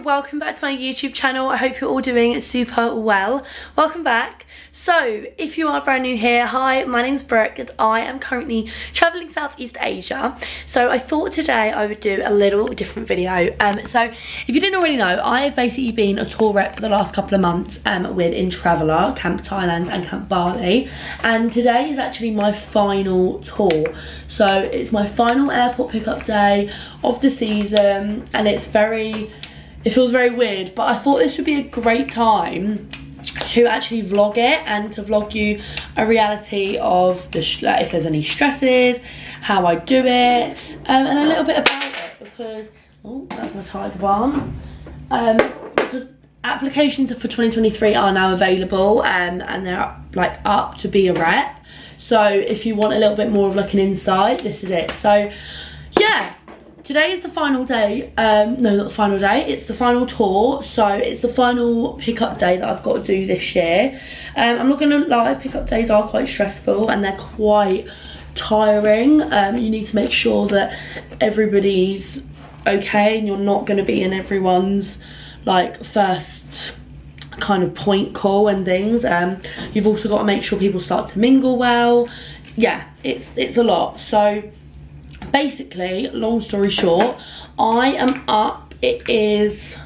welcome back to my YouTube channel. I hope you're all doing super well. Welcome back. So if you are brand new here, hi, my name's Brooke and I am currently traveling Southeast Asia. So I thought today I would do a little different video. So if you didn't already know, I have basically been a tour rep for the last couple of months with In Traveller, Camp Thailand and Camp Bali, and today is actually my final tour. So it's my final airport pickup day of the season, and it feels very weird, but I thought this would be a great time to actually vlog it and to vlog you a reality of if there's any stresses, how I do it, and a little bit about it, because oh, that's my tiger balm. Because applications for 2023 are now available, and they're like up to be a rep. So if you want a little bit more of like an insight, this is it. So yeah, today is the final day. No, not the final day, it's the final tour. So it's the final pickup day that I've got to do this year. I'm not gonna lie, pickup days are quite stressful and they're quite tiring. You need to make sure that everybody's okay and you're not gonna be in everyone's like first kind of point call and things. You've also got to make sure people start to mingle well. Yeah, it's a lot. So basically, long story short, I am up. It is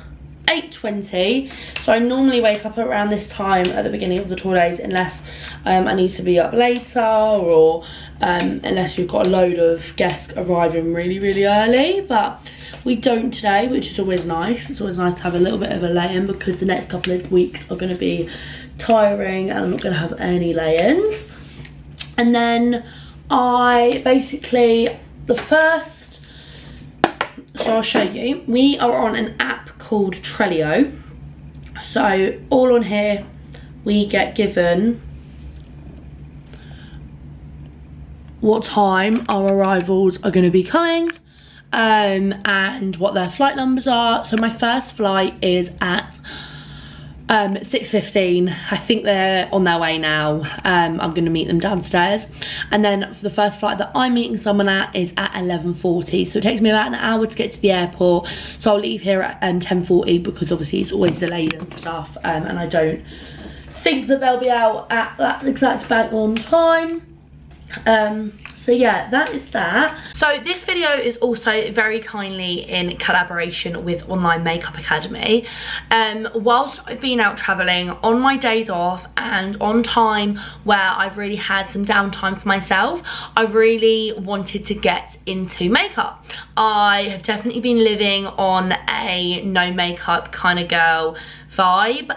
8:20, so I normally wake up around this time at the beginning of the tour days, unless I need to be up later, or unless we've got a load of guests arriving really early. But we don't today, which is always nice. It's always nice to have a little bit of a lay-in, because the next couple of weeks are going to be tiring and I'm not going to have any lay-ins. And then I basically, so I'll show you. We are on an app called Trello. So all on here, we get given what time our arrivals are going to be coming, and what their flight numbers are. So my first flight is at 6:15. I think they're on their way now. I'm going to meet them downstairs, and then for the first flight that I'm meeting someone at is at 11:40. So it takes me about an hour to get to the airport. So I'll leave here at 10:40, because obviously it's always delayed and stuff, and I don't think that they'll be out at that exact bang on time. So yeah, that is that. So this video is also very kindly in collaboration with Online Makeup Academy. Whilst I've been out traveling, on my days off and on time where I've really had some downtime for myself, I really wanted to get into makeup. I have definitely been living on a no makeup kind of girl vibe,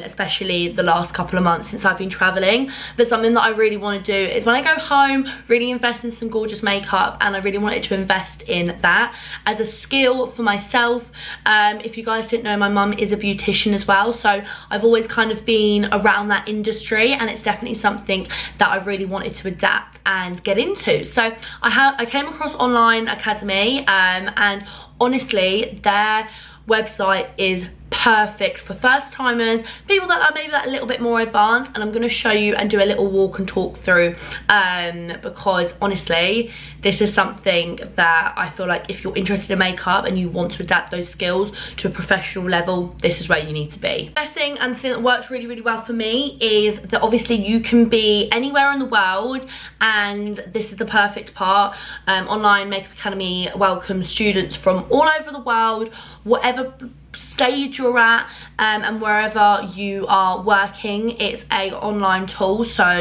especially the last couple of months since I've been traveling. But something that I really want to do is when I go home, really invest in some gorgeous makeup, and I really wanted to invest in that as a skill for myself. If you guys didn't know, my mum is a beautician as well, so I've always kind of been around that industry, and it's definitely something that I really wanted to adapt and get into. So I came across Online Academy, and honestly their website is perfect for first timers, people that are maybe that a little bit more advanced, and I'm going to show you and do a little walk and talk through, because honestly this is something that I feel like if you're interested in makeup and you want to adapt those skills to a professional level, this is where you need to be. Best thing and the thing that works really well for me is that obviously you can be anywhere in the world, and this is the perfect part. Online Makeup Academy welcomes students from all over the world, whatever stage you're at, and wherever you are working. It's a online tool, so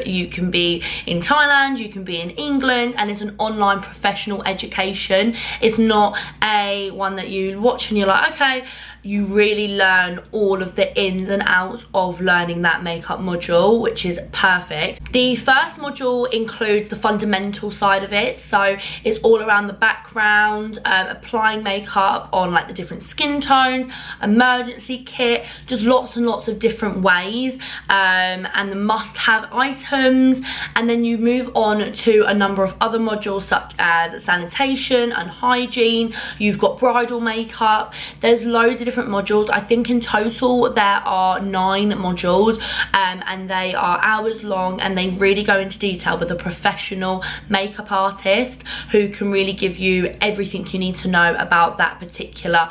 you can be in Thailand, you can be in England, and it's an online professional education. It's not a one that you watch and you're like, okay. You really learn all of the ins and outs of learning that makeup module, which is perfect. The first module includes the fundamental side of it, so it's all around the background, applying makeup on like the different skin tones, emergency kit, just lots and lots of different ways, and the must-have items. And then you move on to a number of other modules such as sanitation and hygiene. You've got bridal makeup. There's loads of different modules. I think in total there are 9 modules, and they are hours long, and they really go into detail with a professional makeup artist who can really give you everything you need to know about that particular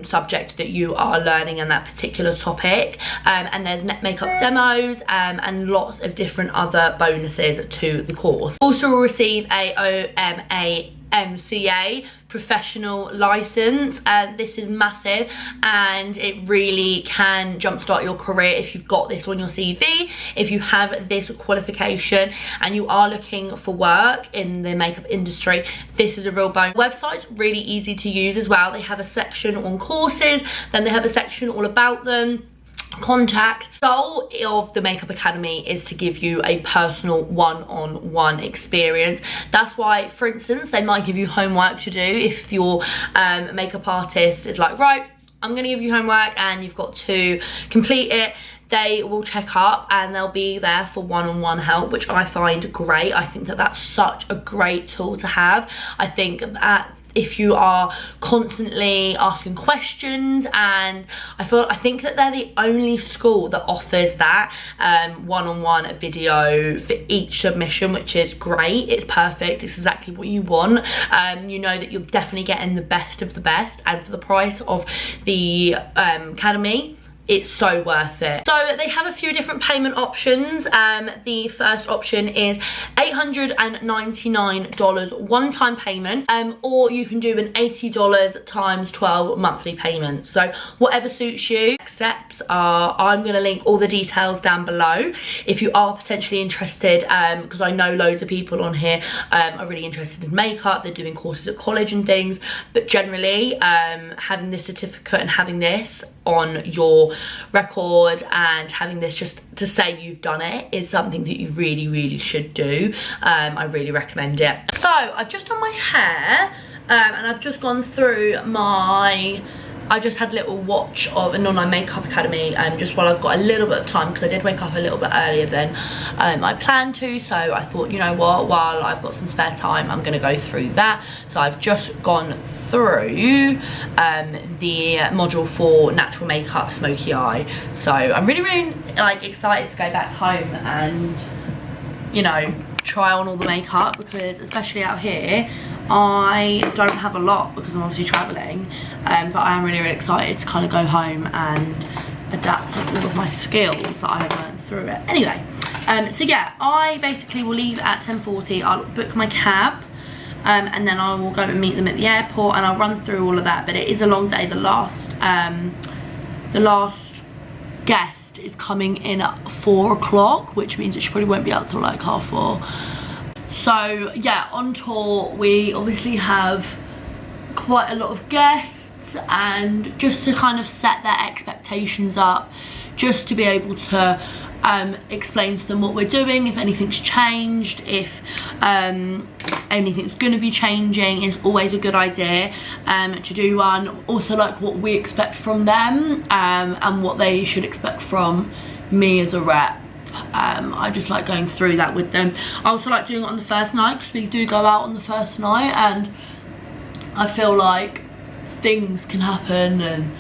subject that you are learning and that particular topic. And there's makeup demos and lots of different other bonuses to the course. Also will receive a OMAMCA professional license. This is massive, and it really can jumpstart your career if you've got this on your CV. If you have this qualification and you are looking for work in the makeup industry, this is a real bonus. The website's really easy to use as well. They have a section on courses, then they have a section all about them. Contact. The goal of the Makeup Academy is to give you a personal one-on-one experience. That's why, for instance, they might give you homework to do. If your makeup artist is like, right, I'm gonna give you homework and you've got to complete it, they will check up and they'll be there for one-on-one help, which I find great. I think that that's such a great tool to have. I think that if you are constantly asking questions, and I think that they're the only school that offers that one-on-one video for each submission, which is great. It's perfect. It's exactly what you want. You know that you're definitely getting the best of the best, and for the price of the academy, it's so worth it. So they have a few different payment options. The first option is $899 one-time payment, or you can do an $80 times 12 monthly payments. So whatever suits you. Next steps are, I'm gonna link all the details down below if you are potentially interested, because I know loads of people on here are really interested in makeup. They're doing courses at college and things, but generally having this certificate and having this on your record and having this just to say you've done it is something that you really should do. I really recommend it. So I've just done my hair, and I've just gone through I just had a little watch of an online makeup academy, just while I've got a little bit of time, because I did wake up a little bit earlier than I planned to. So I thought, you know what, while I've got some spare time, I'm gonna go through that. So I've just gone through the module for natural makeup smoky eye. So I'm really like excited to go back home and, you know, try on all the makeup, because especially out here I don't have a lot because I'm obviously traveling, but I am really excited to kind of go home and adapt all of my skills that I have learned through it. Anyway, so yeah, I basically will leave at 10:40. I'll book my cab, and then I will go and meet them at the airport, and I'll run through all of that. But it is a long day. The last guest is coming in at 4 o'clock, which means that she probably won't be out till like 4:30. So yeah, on tour we obviously have quite a lot of guests, and just to kind of set their expectations up, just to be able to explain to them what we're doing, if anything's changed, if anything's going to be changing, is always a good idea to do one. Also, like, what we expect from them, and what they should expect from me as a rep. I just like going through that with them. I also like doing it on the first night, because we do go out on the first night, and I feel like things can happen, and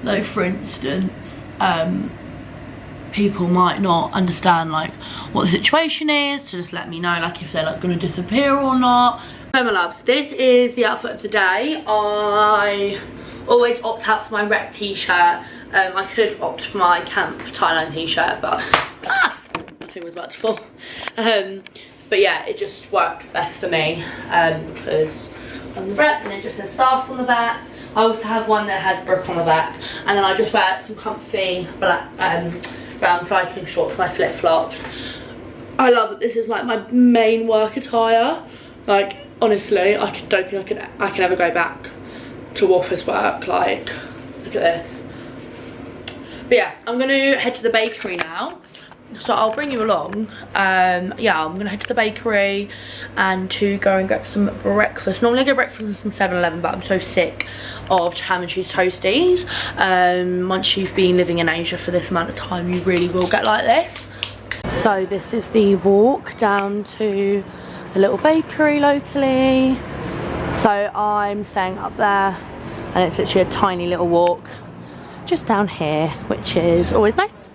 like, for instance, people might not understand like what the situation is, to just let me know like if they're like going to disappear or not. So my loves, this is the outfit of the day. I always opt out for my rep t-shirt. I could opt for my Camp Thailand t-shirt, but nothing was about to fall. But yeah, it just works best for me, because I'm the rep and it just says staff on the back. I also have one that has Brooke on the back, and then I just wear some comfy black brown cycling shorts, my flip-flops. I love that this is like my main work attire. Like, honestly, don't think I can ever go back to office work. Like, look at this. But yeah, I'm gonna head to the bakery now, so I'll bring you along. Yeah, I'm gonna head to the bakery and to go and get some breakfast. Normally I get breakfast from 7-Eleven, but I'm so sick of ham and cheese toasties. Once you've been living in Asia for this amount of time, you really will get like this. So this is the walk down to the little bakery locally. So I'm staying up there, and it's literally a tiny little walk. just down here, which is always nice.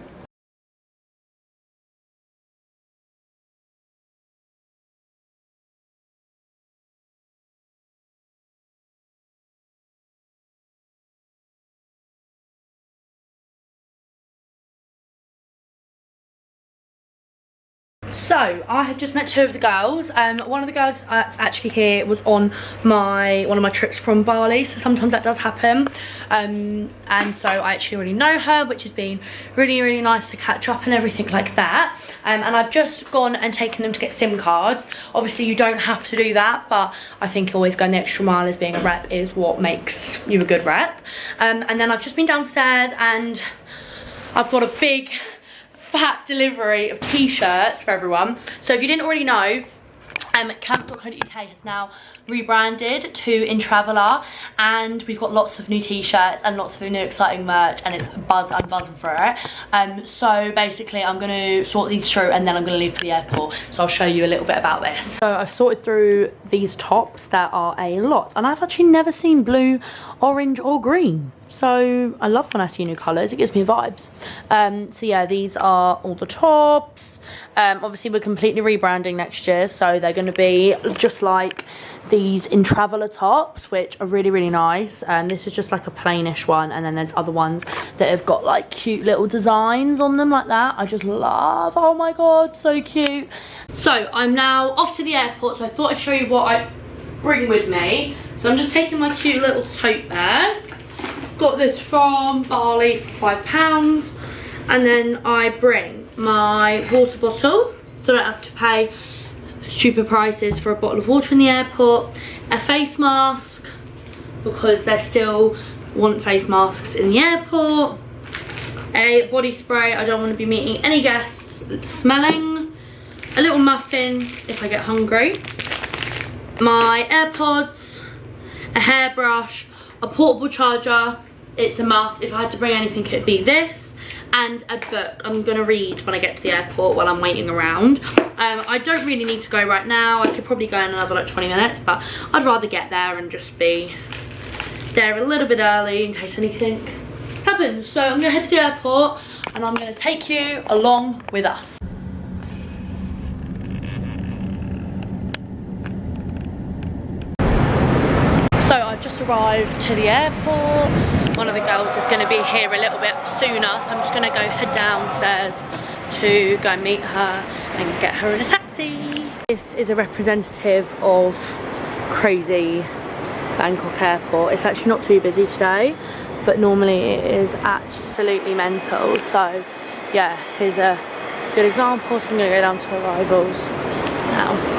So I have just met 2 of the girls. One of the girls that's actually here was on one of my trips from Bali, so sometimes that does happen. And so I actually already know her, which has been really nice to catch up and everything like that. And I've just gone and taken them to get SIM cards. Obviously you don't have to do that, but I think always going the extra mile as being a rep is what makes you a good rep. And then I've just been downstairs and I've got a big fat delivery of t-shirts for everyone. So if you didn't already know, camp.co.uk has now rebranded to In Traveller, and we've got lots of new t-shirts and lots of new exciting merch, and I'm buzzing for it. So basically I'm going to sort these through and then I'm going to leave for the airport, so I'll show you a little bit about this. So I've sorted through these tops. There are a lot, and I've actually never seen blue, orange or green, so I love when I see new colours. It gives me vibes. So yeah, these are all the tops. Obviously we're completely rebranding next year, so they're going to be just like these In Traveller tops, which are really nice. And this is just like a plainish one, and then there's other ones that have got like cute little designs on them like that. I just love, oh my god, so cute. So I'm now off to the airport, so I thought I'd show you what I bring with me. So I'm just taking my cute little tote bag. Got this from Bali for £5, and then I bring my water bottle so I don't have to pay stupid prices for a bottle of water in the airport, a face mask because they still want face masks in the airport, a body spray, I don't want to be meeting any guests smelling, a little muffin if I get hungry, my AirPods, a hairbrush, a portable charger, it's a must. If I had to bring anything it'd be this, and a book I'm gonna read when I get to the airport while I'm waiting around. I don't really need to go right now. I could probably go in another like 20 minutes, but I'd rather get there and just be there a little bit early in case anything happens. So I'm gonna head to the airport and I'm gonna take you along with us. So I've just arrived to the airport. One of the girls is going to be here a little bit sooner, so I'm just going to go head downstairs to go and meet her and get her in a taxi. This is a representative of crazy Bangkok airport. It's actually not too busy today, but normally it is absolutely mental. So yeah, here's a good example. So I'm going to go down to arrivals now.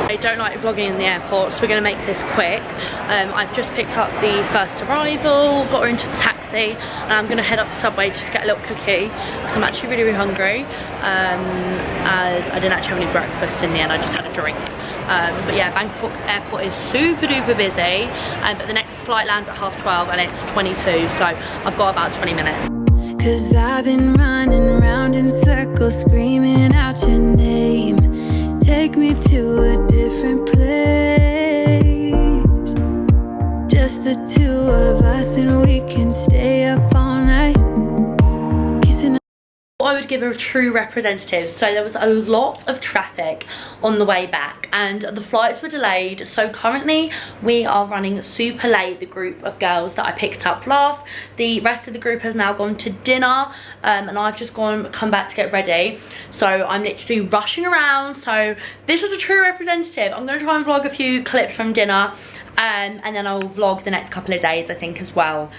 I don't like vlogging in the airport, so we're going to make this quick. I've just picked up the first arrival, got her into the taxi, and I'm going to head up to Subway to just get a little cookie because I'm actually really hungry, as I didn't actually have any breakfast in the end. I just had a drink. But yeah, Bangkok airport is super duper busy, but the next flight lands at 12:30 and it's 22, so I've got about 20 minutes. Cause I've been running round in circles screaming out your name. Take me to a different place. Just the two of us and we can stay up all night. I would give her a true representative. So there was a lot of traffic on the way back and the flights were delayed, so currently we are running super late, the group of girls that I picked up last. The rest of the group has now gone to dinner, and I've just come back to get ready, so I'm literally rushing around. So this is a true representative. I'm going to try and vlog a few clips from dinner, and then I'll vlog the next couple of days I think as well.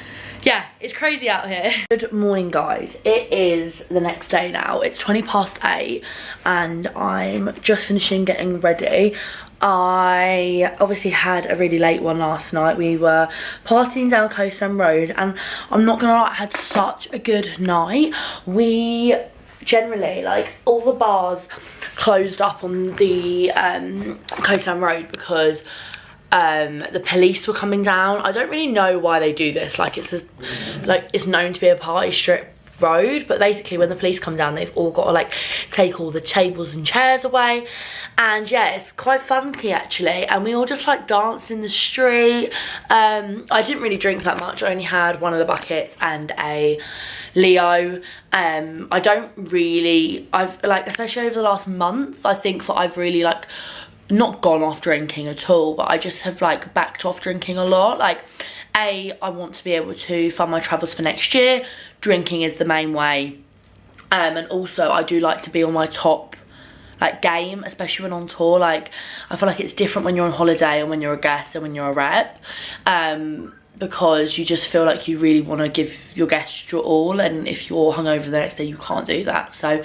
Yeah, it's crazy out here. Good morning guys, it is the next day now. It's 8:20 and I'm just finishing getting ready. I obviously had a really late one last night. We were partying down Koh Sam Road and I'm not gonna lie, I had such a good night. We generally, like, all the bars closed up on the Koh Sam Road because the police were coming down. I don't really know why they do this. Like, it's known to be a party strip road, but basically when the police come down, they've all got to like take all the tables and chairs away. And yeah, it's quite funky actually, and we all just like danced in the street. I didn't really drink that much. I only had one of the buckets and a Leo. I don't really, I've like, especially over the last month, I think that I've really like not gone off drinking at all, but I just have like backed off drinking a lot. Like, I want to be able to fund my travels for next year. Drinking is the main way, and also I do like to be on my top like game, especially when on tour. Like, I feel like it's different when you're on holiday and when you're a guest and when you're a rep, because you just feel like you really want to give your guests your all, and if you're hungover the next day you can't do that. So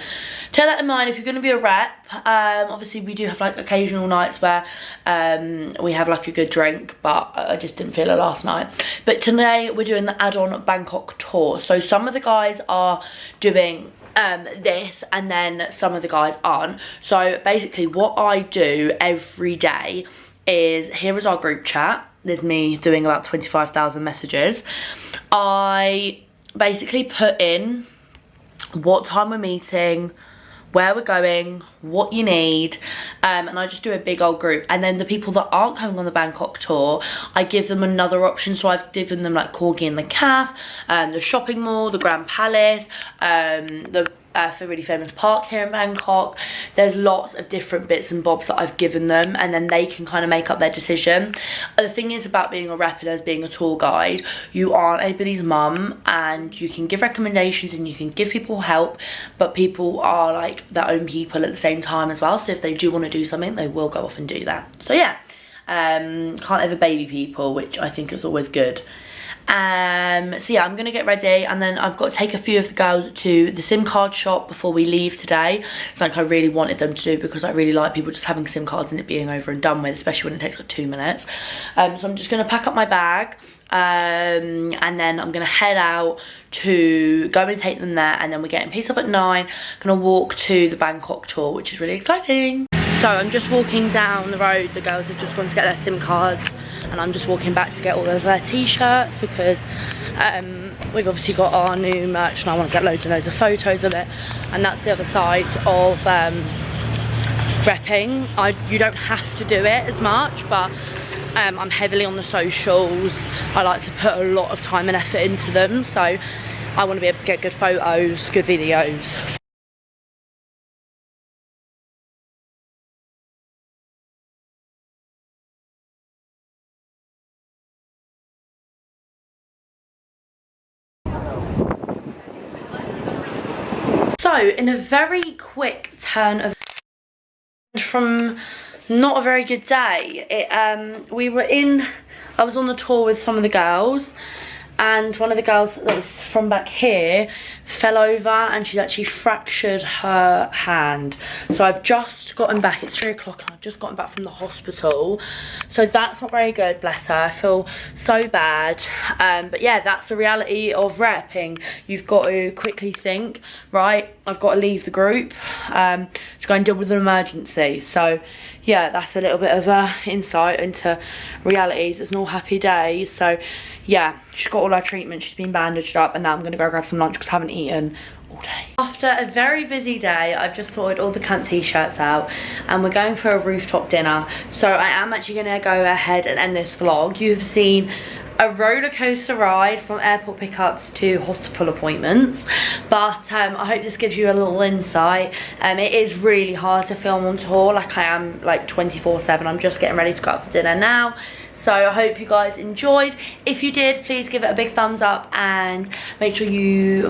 take that in mind if you're going to be a rep. Obviously we do have like occasional nights where we have like a good drink, but I just didn't feel it last night. But today we're doing the add-on Bangkok tour, so some of the guys are doing this and then some of the guys aren't. So basically what I do every day is, here is our group chat. There's me doing about 25,000 messages. I basically put in what time we're meeting, where we're going, what you need, and I just do a big old group. And then the people that aren't coming on the Bangkok tour, I give them another option. So I've given them like Corgi in the Calf, the shopping mall, the Grand Palace, the really famous park here in Bangkok. There's lots of different bits and bobs that I've given them, and then they can kind of make up their decision. The thing is about being a rep and as being a tour guide, you aren't anybody's mum, and you can give recommendations and you can give people help, but people are like their own people at the same time as well. So if they do want to do something, they will go off and do that. So yeah, can't ever baby people, which I think is always good. So yeah, I'm gonna get ready, and then I've got to take a few of the girls to the SIM card shop before we leave today. It's like I really wanted them to do, because I really like people just having SIM cards and it being over and done with, especially when it takes like 2 minutes. So I'm just gonna pack up my bag, and then I'm gonna head out to go and take them there, and then we're getting picked up at 9. Gonna walk to the Bangkok tour, which is really exciting. So I'm just walking down the road. The girls have just gone to get their SIM cards, and I'm just walking back to get all of their t-shirts, because we've obviously got our new merch and I want to get loads and loads of photos of it. And that's the other side of repping. You don't have to do it as much, but I'm heavily on the socials. I like to put a lot of time and effort into them, so I want to be able to get good photos, good videos. So in a very quick turn of from not a very good day, I was on the tour with some of the girls, and one of the girls that was from back here fell over and she's actually fractured her hand. So I've just gotten back, it's 3 o'clock, and I've just gotten back from the hospital. So that's not very good, bless her. I feel so bad. But yeah, that's the reality of repping. You've got to quickly think, right, I've got to leave the group to go and deal with an emergency. So yeah, that's a little bit of a insight into realities. It's an all happy day. So yeah, she's got all her treatment, she's been bandaged up, and now I'm gonna go grab some lunch because I haven't eaten all day. After a very busy day, I've just sorted all the camp t-shirts out, and we're going for a rooftop dinner. So I am actually gonna go ahead and end this vlog. You've seen a roller coaster ride from airport pickups to hospital appointments, but I hope this gives you a little insight. It is really hard to film on tour, like I am like 24/7. I'm just getting ready to go out for dinner now. So I hope you guys enjoyed. If you did, please give it a big thumbs up and make sure you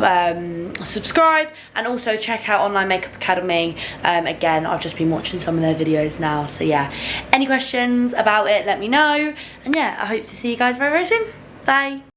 subscribe, and also check out Online Makeup Academy. Again, I've just been watching some of their videos now, so yeah, any questions about it, let me know. And yeah, I hope to see you guys very, very soon. Bye.